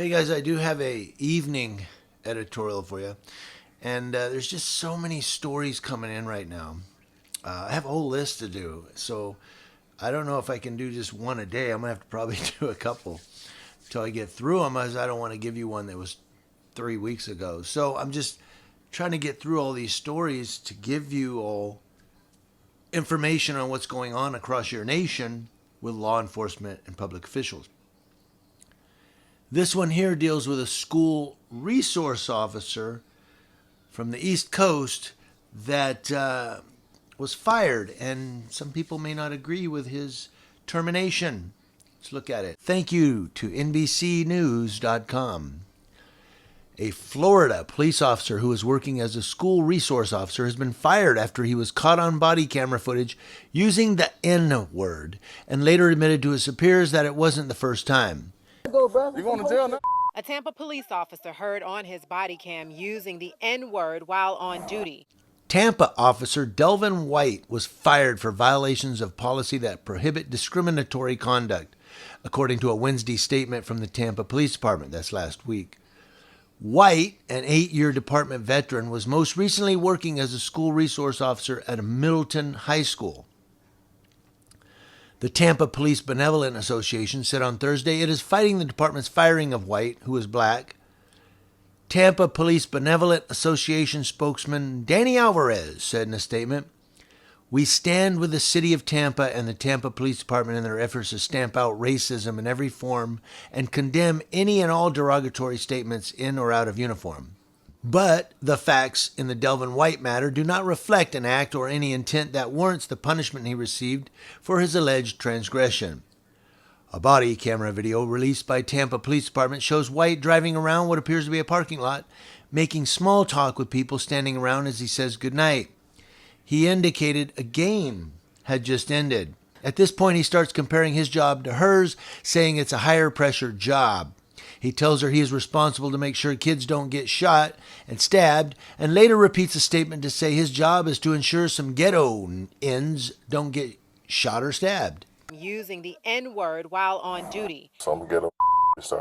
Hey guys, I do have a evening editorial for you, and there's just so many stories coming in right now. I have a whole list to do, so I don't know if I can do just one a day. I'm gonna have to probably do a couple until I get through them, as I don't want to give you one that was 3 weeks ago. So I'm just trying to get through all these stories to give you all information on what's going on across your nation with law enforcement and public officials. This one here deals with a school resource officer from the East Coast that was fired, and some people may not agree with his termination. Let's look at it. Thank you to NBCnews.com. A Florida police officer who was working as a school resource officer has been fired after he was caught on body camera footage using the N word and later admitted to his superiors that it wasn't the first time. You going to jail now? A Tampa police officer heard on his body cam using the N-word while on duty. Tampa officer Delvin White was fired for violations of policy that prohibit discriminatory conduct, according to a Wednesday statement from the Tampa Police Department. That's last week. White, an 8-year department veteran, was most recently working as a school resource officer at a Middleton high school. The Tampa Police Benevolent Association said on Thursday it is fighting the department's firing of White, who is black. Tampa Police Benevolent Association spokesman Danny Alvarez said in a statement, "We stand with the city of Tampa and the Tampa Police Department in their efforts to stamp out racism in every form and condemn any and all derogatory statements in or out of uniform. But the facts in the Delvin White matter do not reflect an act or any intent that warrants the punishment he received for his alleged transgression." A body camera video released by Tampa Police Department shows White driving around what appears to be a parking lot, making small talk with people standing around as he says goodnight. He indicated a game had just ended. At this point, he starts comparing his job to hers, saying it's a higher pressure job. He tells her he is responsible to make sure kids don't get shot and stabbed, and later repeats a statement to say his job is to ensure some ghetto ends don't get shot or stabbed. Using the N-word while on duty. Some ghetto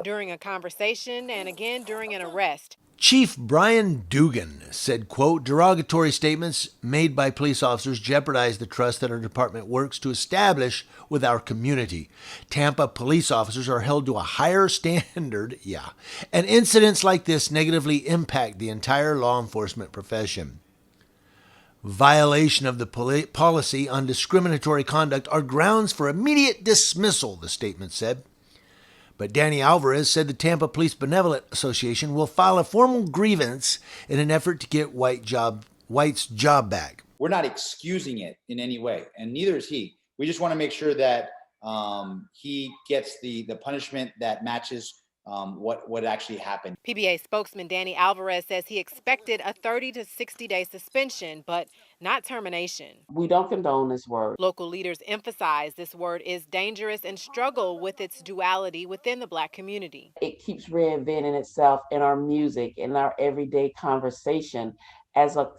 During a conversation and again during an arrest. Chief Brian Dugan said, quote, "Derogatory statements made by police officers jeopardize the trust that our department works to establish with our community. Tampa police officers are held to a higher standard, and incidents like this negatively impact the entire law enforcement profession. Violation of the policy on discriminatory conduct are grounds for immediate dismissal," the statement said. But Danny Alvarez said the Tampa Police Benevolent Association will file a formal grievance in an effort to get White's job back. We're not excusing it in any way, and neither is he. We just want to make sure that he gets the punishment that matches what actually happened. PBA spokesman Danny Alvarez says he expected a 30 to 60-day suspension, but not termination. We don't condone this word. Local leaders emphasize this word is dangerous and struggle with its duality within the Black community. It keeps reinventing itself in our music, in our everyday conversation as a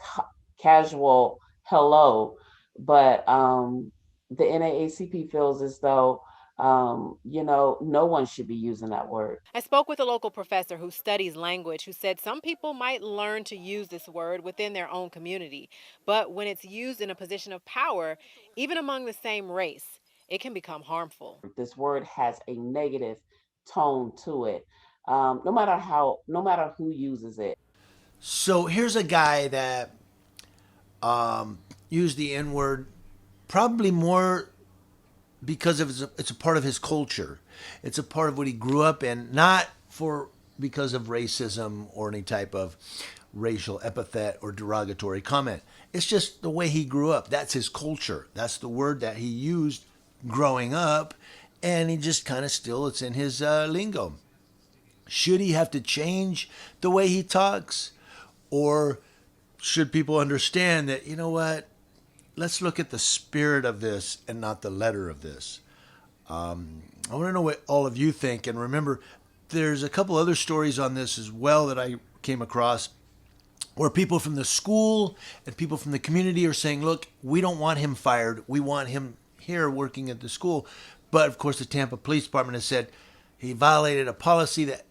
casual hello. But the NAACP feels as though no one should be using that word. I spoke with a local professor who studies language who said some people might learn to use this word within their own community, but when it's used in a position of power, even among the same race, it can become harmful. This word has a negative tone to it, no matter who uses it. So here's a guy that used the N-word probably more because it's a part of his culture. It's a part of what he grew up in, not because of racism or any type of racial epithet or derogatory comment. It's just the way he grew up. That's his culture. That's the word that he used growing up, and he just kind of it's in his lingo. Should he have to change the way he talks? Or should people understand that, you know what, let's look at the spirit of this and not the letter of this? I want to know what all of you think. And remember, there's a couple other stories on this as well that I came across where people from the school and people from the community are saying, look, we don't want him fired. We want him here working at the school. But of course, the Tampa Police Department has said he violated a policy that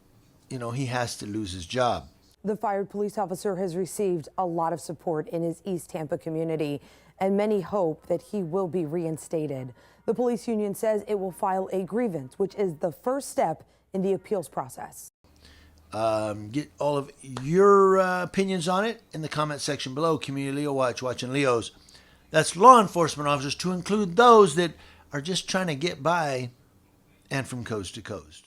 he has to lose his job. The fired police officer has received a lot of support in his East Tampa community, and many hope that he will be reinstated. The police union says it will file a grievance, which is the first step in the appeals process. Get all of your opinions on it in the comment section below. Community Leo Watch, watching Leos. That's law enforcement officers, to include those that are just trying to get by and from coast to coast.